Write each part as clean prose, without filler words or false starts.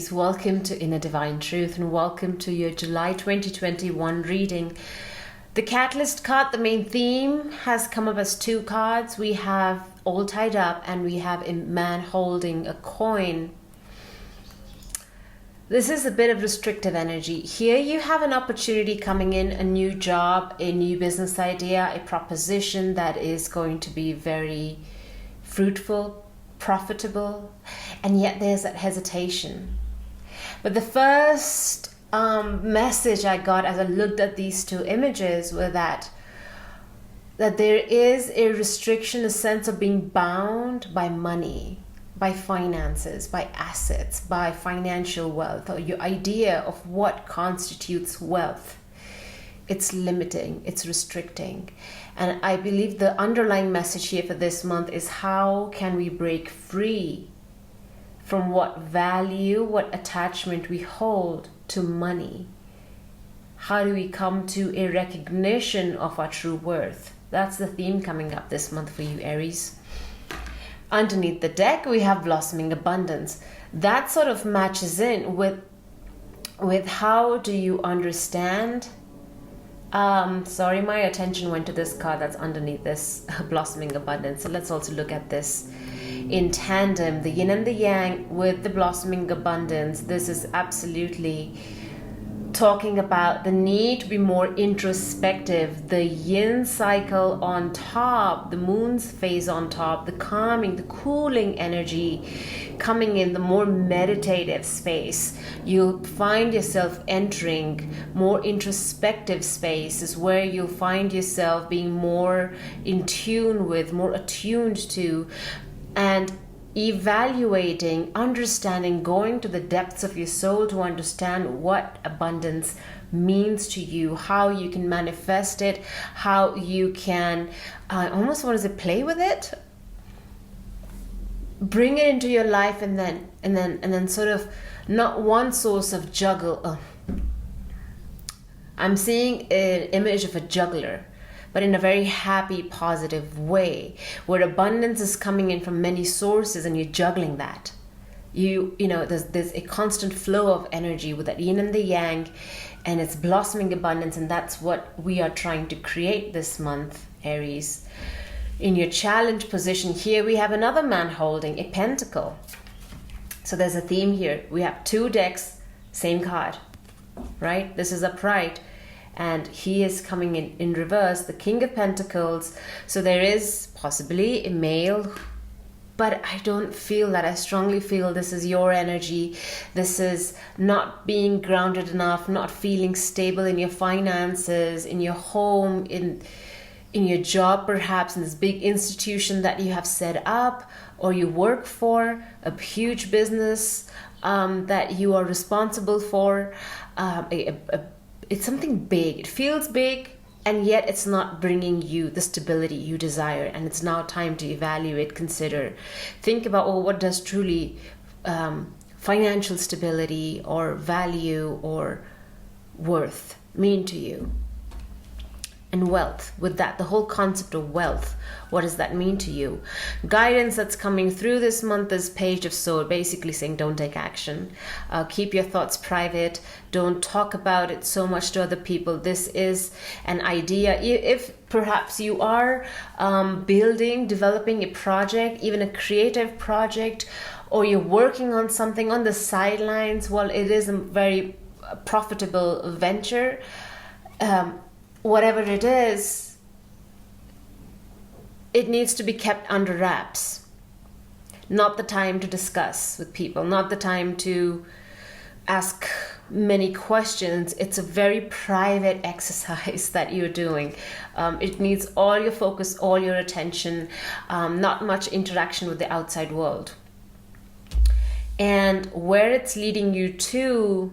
Aries, welcome to Inner Divine Truth and welcome to your July 2021 reading. The Catalyst card, the main theme, has come up as two cards. We have all tied up and we have a man holding a coin. This is a bit of restrictive energy. Here you have an opportunity coming in, a new job, a new business idea, a proposition that is going to be very fruitful, profitable, and yet there's that hesitation. But the first message I got as I looked at these two images were that there is a restriction, a sense of being bound by money, by finances, by assets, by financial wealth, or your idea of what constitutes wealth. It's limiting, it's restricting. And I believe the underlying message here for this month is how can we break free from what value, what attachment we hold to money? How do we come to a recognition of our true worth? That's the theme coming up this month for you, Aries. Underneath the deck, we have blossoming abundance. That sort of matches in with how do you understand. Sorry, my attention went to this card that's underneath this blossoming abundance. So let's also look at this in tandem, the yin and the yang with the blossoming abundance. This is absolutely talking about the need to be more introspective, the yin cycle on top, the moon's phase on top, the calming, the cooling energy coming in, the more meditative space. You'll find yourself entering more introspective spaces where you'll find yourself being more in tune with, more attuned to, and evaluating, understanding, going to the depths of your soul to understand what abundance means to you, how you can manifest it, how you can, I almost want to say, play with it, bring it into your life, and then sort of not one source of juggle. I'm seeing an image of a juggler, but in a very happy, positive way, where abundance is coming in from many sources and you're juggling that. You know, there's a constant flow of energy with that yin and the yang, and it's blossoming abundance, and that's what we are trying to create this month, Aries. In your challenge position here, we have another man holding a pentacle. So there's a theme here. We have two decks, same card, right? This is upright. And he is coming in reverse, the King of Pentacles. So there is possibly a male, but I don't feel that. I strongly feel this is your energy. This is not being grounded enough, not feeling stable in your finances, in your home, in your job, perhaps in this big institution that you have set up or you work for, a huge business that you are responsible for, it's something big. It feels big, and yet it's not bringing you the stability you desire. And it's now time to evaluate, consider, think about, well, what does truly financial stability or value or worth mean to you? And wealth, with that, the whole concept of wealth, what does that mean to you? Guidance that's coming through this month is Page of Swords, basically saying don't take action. Keep your thoughts private. Don't talk about it so much to other people. This is an idea. If perhaps you are building, developing a project, even a creative project, or you're working on something on the sidelines, well, it is a very profitable venture. Whatever it is, it needs to be kept under wraps. Not the time to discuss with people, not the time to ask many questions. It's a very private exercise that you're doing. It needs all your focus, all your attention, not much interaction with the outside world. And where it's leading you to,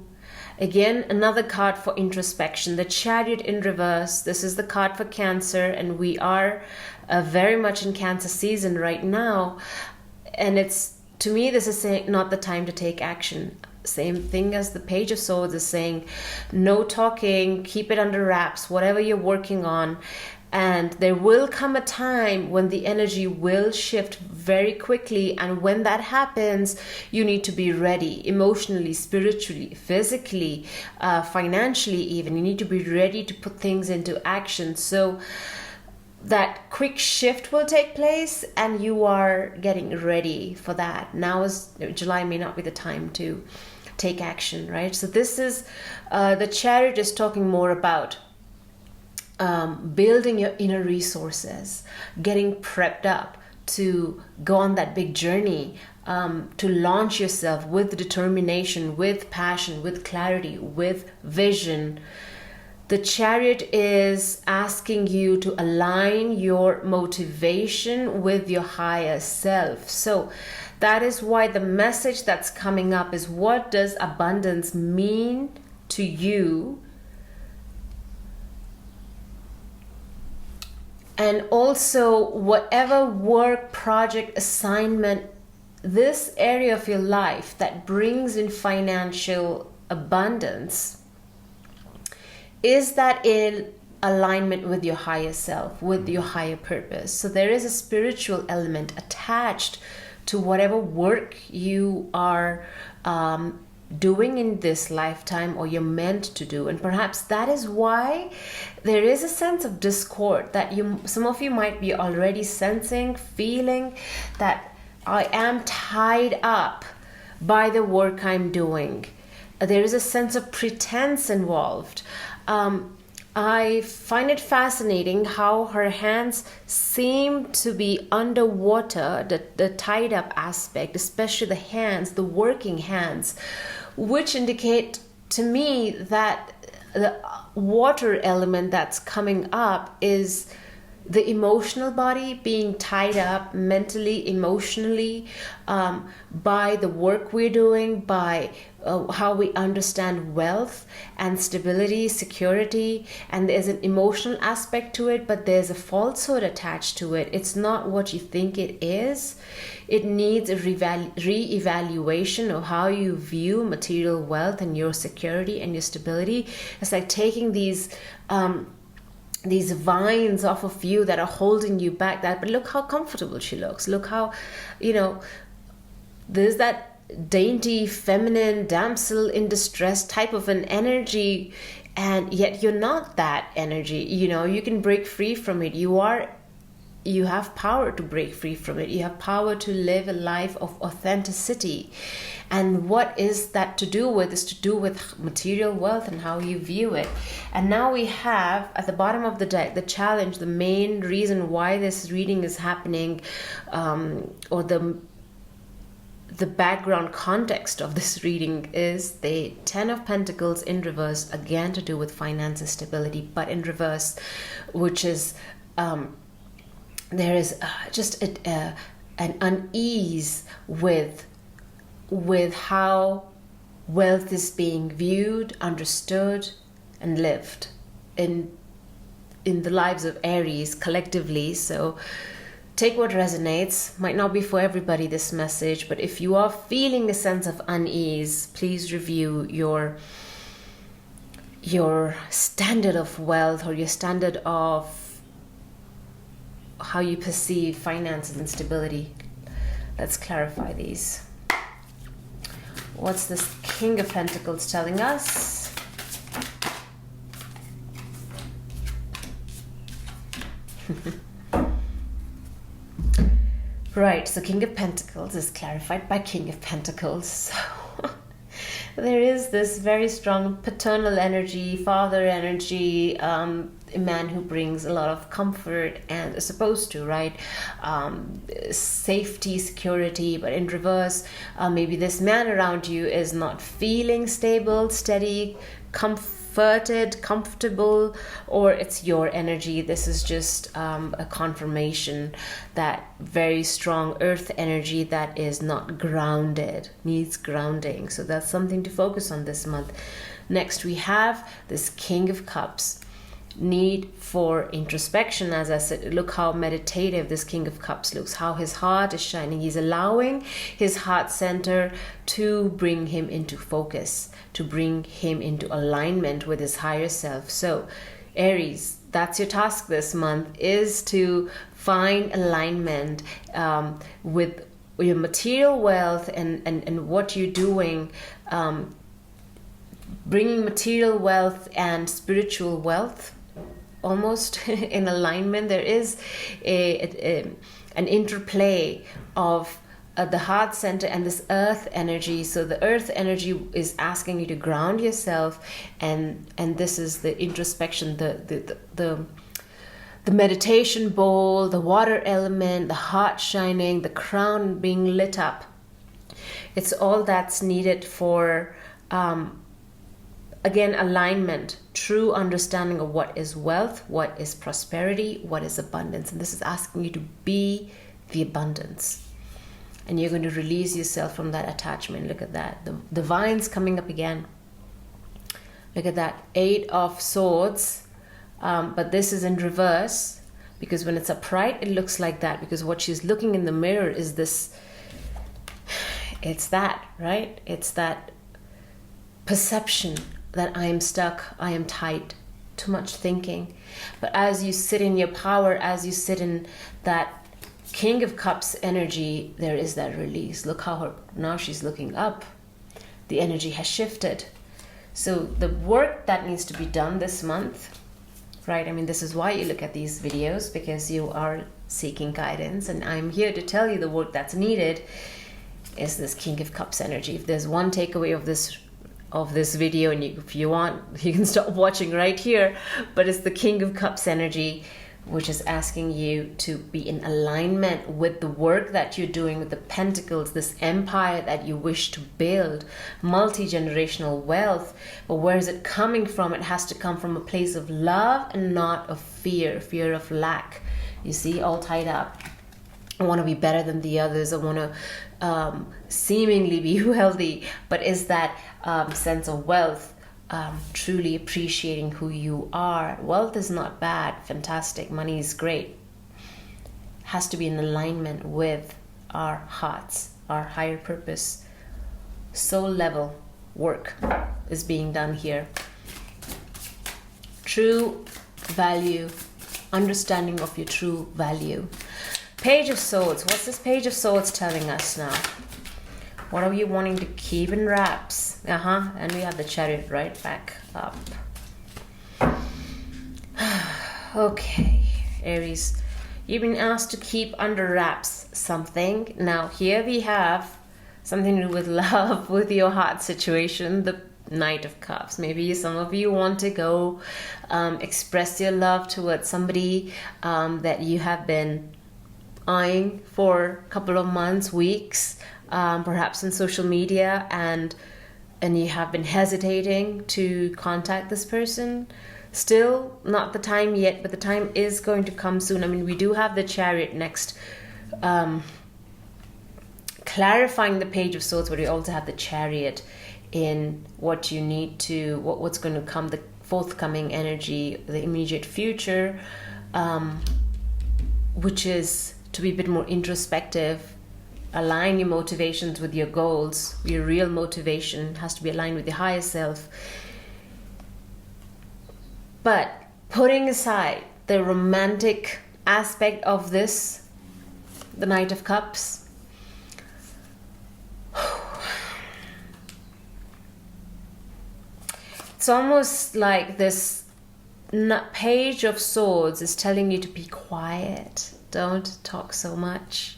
again, another card for introspection, the Chariot in reverse. This is the card for Cancer, and we are very much in Cancer season right now. And it's, to me, this is saying not the time to take action. Same thing as the Page of Swords is saying, no talking, keep it under wraps, whatever you're working on. And there will come a time when the energy will shift very quickly. And when that happens, you need to be ready emotionally, spiritually, physically, financially even. You need to be ready to put things into action. So that quick shift will take place and you are getting ready for that. Now is July may not be the time to take action, right? So this is the Chariot is talking more about building your inner resources, getting prepped up to go on that big journey, to launch yourself with determination, with passion, with clarity, with vision. The Chariot is asking you to align your motivation with your higher self. So that is why the message that's coming up is, what does abundance mean to you? And also, whatever work, project, assignment, this area of your life that brings in financial abundance, is that in alignment with your higher self, with your higher purpose? So there is a spiritual element attached to whatever work you are doing in this lifetime or you're meant to do. And perhaps that is why there is a sense of discord that some of you might be already sensing, feeling that I am tied up by the work I'm doing. There is a sense of pretense involved. I find it fascinating how her hands seem to be underwater, the tied up aspect, especially the hands, the working hands, which indicate to me that the water element that's coming up is the emotional body being tied up mentally, emotionally, by the work we're doing, by how we understand wealth and stability, security, and there's an emotional aspect to it, but there's a falsehood attached to it. It's not what you think it is. It needs a re-evaluation of how you view material wealth and your security and your stability. It's like taking these vines off of you that are holding you back. But look how comfortable she looks. Look how, there's that dainty, feminine, damsel in distress type of an energy, and yet you're not that energy. You can break free from it. You have power to break free from it. You have power to live a life of authenticity. And what is that to do with? Is to do with material wealth and how you view it. And now we have at the bottom of the deck the challenge, the main reason why this reading is happening, or the background context of this reading is the Ten of Pentacles in reverse, again to do with finances, stability, but in reverse, which is there is just an unease with how wealth is being viewed, understood, and lived in the lives of Aries collectively. So take what resonates. Might not be for everybody, this message, but if you are feeling a sense of unease, please review your standard of wealth or your standard of how you perceive finances and stability. Let's clarify these. What's this King of Pentacles telling us? Right, so King of Pentacles is clarified by King of Pentacles. So there is this very strong paternal energy, father energy, a man who brings a lot of comfort and is supposed to, right? Safety, security, but in reverse, maybe this man around you is not feeling stable, steady, comforted, comfortable, or it's your energy. This is just a confirmation that very strong earth energy that is not grounded, needs grounding. So that's something to focus on this month. Next, we have this King of Cups. Need for introspection. As I said, look how meditative this King of Cups looks, how his heart is shining. He's allowing his heart center to bring him into focus, to bring him into alignment with his higher self. So Aries, that's your task this month, is to find alignment with your material wealth and what you're doing, bringing material wealth and spiritual wealth almost in alignment. There is an interplay of the heart center and this earth energy. So the earth energy is asking you to ground yourself, and this is the introspection, the meditation bowl, the water element, the heart shining, the crown being lit up. It's all that's needed for again, alignment, true understanding of what is wealth, what is prosperity, what is abundance. And this is asking you to be the abundance. And you're going to release yourself from that attachment. Look at that. The vine's coming up again. Look at that. 8 of Swords. But this is in reverse, because when it's upright, it looks like that. Because what she's looking in the mirror is this. It's that, right? It's that perception that I am stuck, I am tight, too much thinking. But as you sit in your power, as you sit in that King of Cups energy, there is that release. Look how now she's looking up. The energy has shifted. So the work that needs to be done this month, right? I mean, this is why you look at these videos, because you are seeking guidance. And I'm here to tell you the work that's needed is this King of Cups energy. If there's one takeaway of this video, and if you want, you can stop watching right here. But it's the King of Cups energy, which is asking you to be in alignment with the work that you're doing with the Pentacles, this empire that you wish to build, multi-generational wealth. But where is it coming from? It has to come from a place of love and not of fear of lack. You see, all tied up. I want to be better than the others. I want to seemingly be wealthy, but is that sense of wealth, truly appreciating who you are. Wealth is not bad, fantastic. Money is great. Has to be in alignment with our hearts, our higher purpose. Soul level work is being done here. True value, understanding of your true value. Page of Swords. What's this Page of Swords telling us now? What are you wanting to keep in wraps? And we have the Chariot right back up. Okay, Aries, you've been asked to keep under wraps something. Now here we have something to do with love, with your heart situation, the Knight of Cups. Maybe some of you want to go express your love towards somebody that you have been eyeing for a couple of months, weeks, perhaps on social media, and you have been hesitating to contact this person. Still not the time yet, but the time is going to come soon. I mean, we do have the Chariot next, clarifying the Page of Swords, but we also have the Chariot in what you need to, what's going to come, the forthcoming energy, the immediate future, which is to be a bit more introspective, align your motivations with your goals. Your real motivation has to be aligned with your higher self. But putting aside the romantic aspect of this, the Knight of Cups, it's almost like this Page of Swords is telling you to be quiet. Don't talk so much.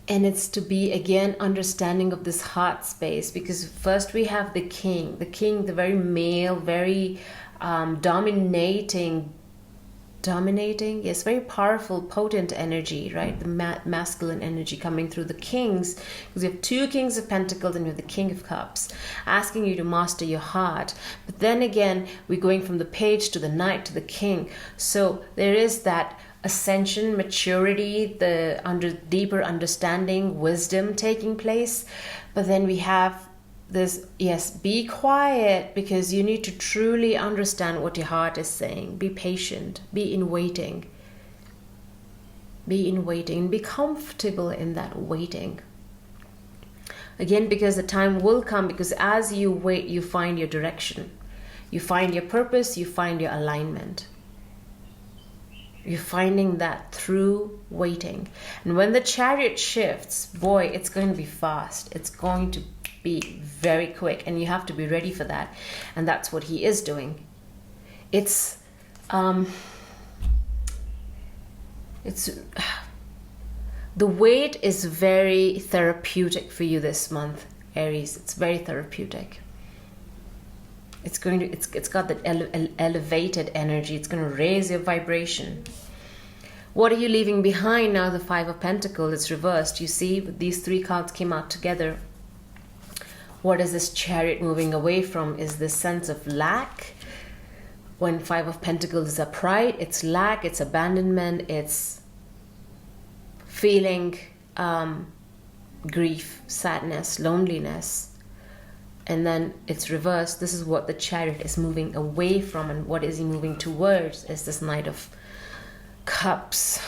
And it's to be, again, understanding of this heart space. Because first we have the king, the very male, very dominating, yes, very powerful, potent energy, right? The masculine energy coming through the kings. Because you have 2 Kings of Pentacles and you have the King of Cups, asking you to master your heart. But then again, we're going from the Page to the Knight to the King. So there is that ascension, maturity, the deeper understanding, wisdom taking place. But then we have this, yes, be quiet, because you need to truly understand what your heart is saying. Be patient, be in waiting, and be comfortable in that waiting. Again, because the time will come, because as you wait, you find your direction. You find your purpose, you find your alignment. You're finding that through waiting. And when the chariot shifts, boy, it's going to be fast. It's going to be very quick, and you have to be ready for that. And that's what he is doing. It's the wait is very therapeutic for you this month, Aries. It's very therapeutic. It's got that elevated energy. It's going to raise your vibration. What are you leaving behind now? The Five of Pentacles, it's reversed. You see, these three cards came out together. What is this chariot moving away from? Is this sense of lack? When Five of Pentacles is upright, it's lack, it's abandonment, it's feeling grief, sadness, loneliness. And then it's reversed. This is what the chariot is moving away from, and what is he moving towards is this Knight of Cups.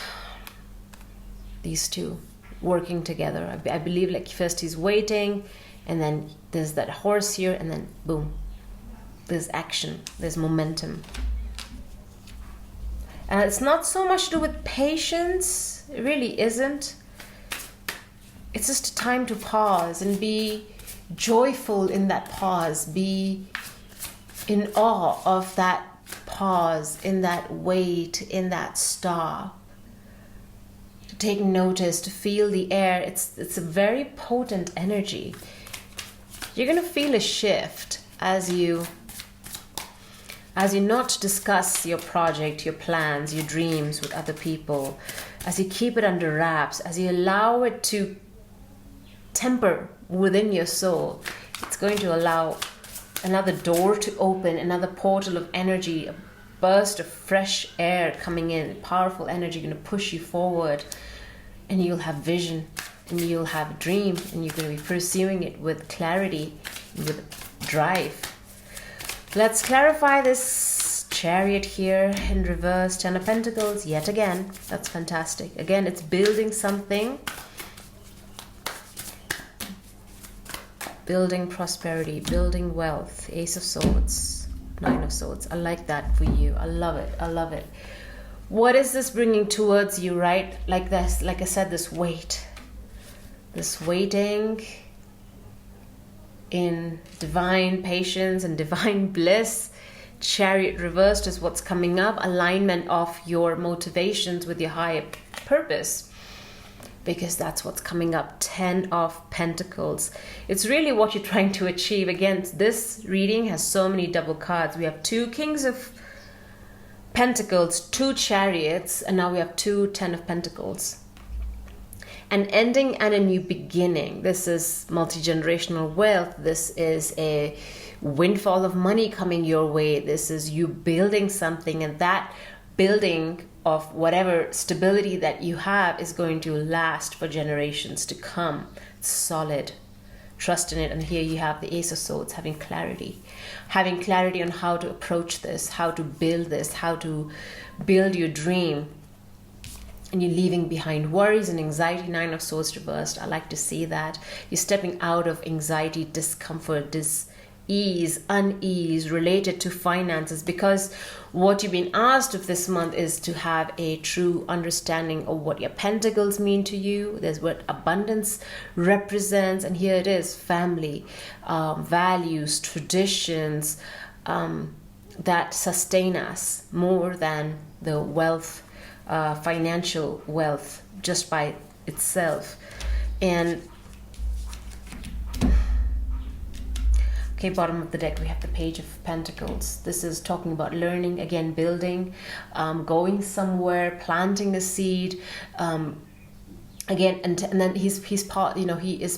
These two working together. I believe like first he's waiting, and then there's that horse here, and then boom, there's action, there's momentum. And it's not so much to do with patience. It really isn't. It's just a time to pause and be joyful in that pause. Be in awe of that pause, in that wait, in that stop. To take notice, to feel the air. It's a very potent energy. You're going to feel a shift as you not discuss your project, your plans, your dreams with other people, as you keep it under wraps, as you allow it to temper within your soul. It's going to allow another door to open, another portal of energy, a burst of fresh air coming in, powerful energy going to push you forward, and you'll have vision, and you'll have a dream, and you're going to be pursuing it with clarity, with drive. Let's clarify this chariot here in reverse. Ten of Pentacles yet again. That's fantastic. Again, it's building something. Building prosperity, building wealth. Ace of Swords, Nine of Swords. I like that for you. I love it. I love it. What is this bringing towards you, right? Like this, like I said, this weight. This waiting in divine patience and divine bliss. Chariot reversed is what's coming up. Alignment of your motivations with your higher purpose, because that's what's coming up. 10 of Pentacles. It's really what you're trying to achieve. Again, this reading has so many double cards. We have 2 Kings of Pentacles, 2 Chariots, and now we have 2 10 of Pentacles. An ending and a new beginning. This is multi-generational wealth. This is a windfall of money coming your way. This is you building something, and that building of whatever stability that you have is going to last for generations to come. It's solid. Trust in it. And here you have the Ace of Swords, having clarity on how to approach this, how to build this, how to build your dream. And you're leaving behind worries and anxiety. 9 of Swords reversed. I like to see that. You're stepping out of anxiety, discomfort, dis-ease, unease related to finances, because what you've been asked of this month is to have a true understanding of what your pentacles mean to you. There's what abundance represents, and here it is: family, values, traditions that sustain us more than the wealth, financial wealth just by itself. And okay, bottom of the deck we have the Page of Pentacles. This is talking about learning, again, building, going somewhere, planting a seed, again, and then he is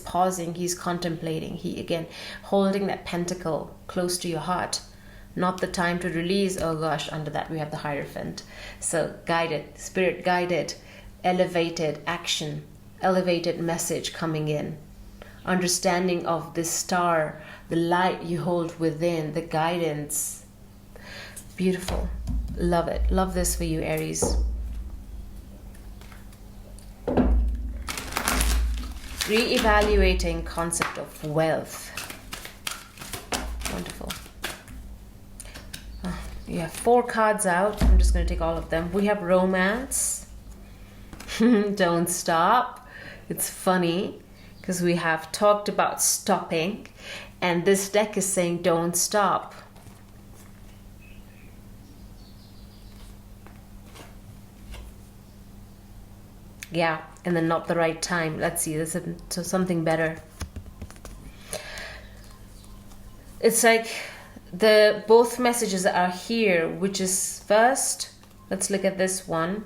pausing, he's contemplating, he again holding that pentacle close to your heart. Not the time to release. Oh gosh, under that we have the Hierophant. So guided, spirit guided, elevated action, elevated message coming in. Understanding of this star, the light you hold within, the guidance. Beautiful. Love it. Love this for you, Aries. Re-evaluating concept of wealth. Wonderful. You have 4 cards out. I'm just going to take all of them. We have romance. Don't stop. It's funny because we have talked about stopping, and this deck is saying don't stop. Yeah, and then not the right time. Let's see, there's something better. It's like both messages are here, which is first, let's look at this one.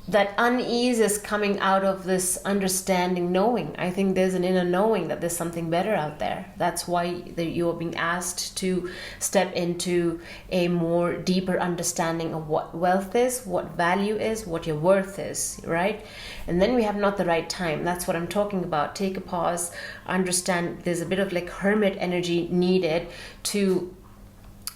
That unease is coming out of this understanding, knowing. I think there's an inner knowing that there's something better out there. That's why you are being asked to step into a more deeper understanding of what wealth is, what value is, what your worth is, right? And then we have not the right time. That's what I'm talking about. Take a pause, understand there's a bit of like hermit energy needed to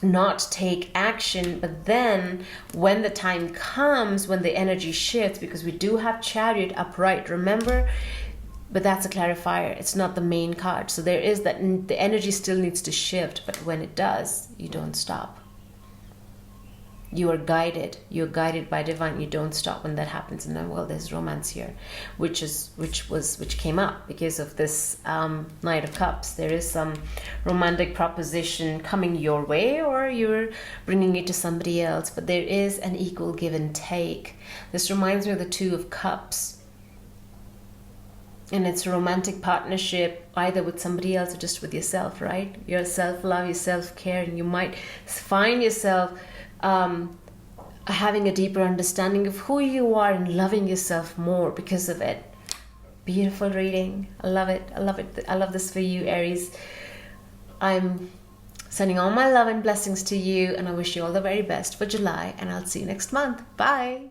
not take action, but then when the time comes, when the energy shifts, because we do have Chariot upright, remember, but that's a clarifier, it's not the main card. So there is that the energy still needs to shift, but when it does, you don't stop. You are guided. You're guided by divine. You don't stop when that happens. And then, well, there's romance here, which came up because of this Knight of Cups. There is some romantic proposition coming your way, or you're bringing it to somebody else. But there is an equal give and take. This reminds me of the Two of Cups. And it's a romantic partnership, either with somebody else or just with yourself, right? Your self-love, your self-care, and you might find yourself having a deeper understanding of who you are and loving yourself more because of it. Beautiful reading. I love it. I love it. I love this for you, Aries. I'm sending all my love and blessings to you, and I wish you all the very best for July, and I'll see you next month. Bye.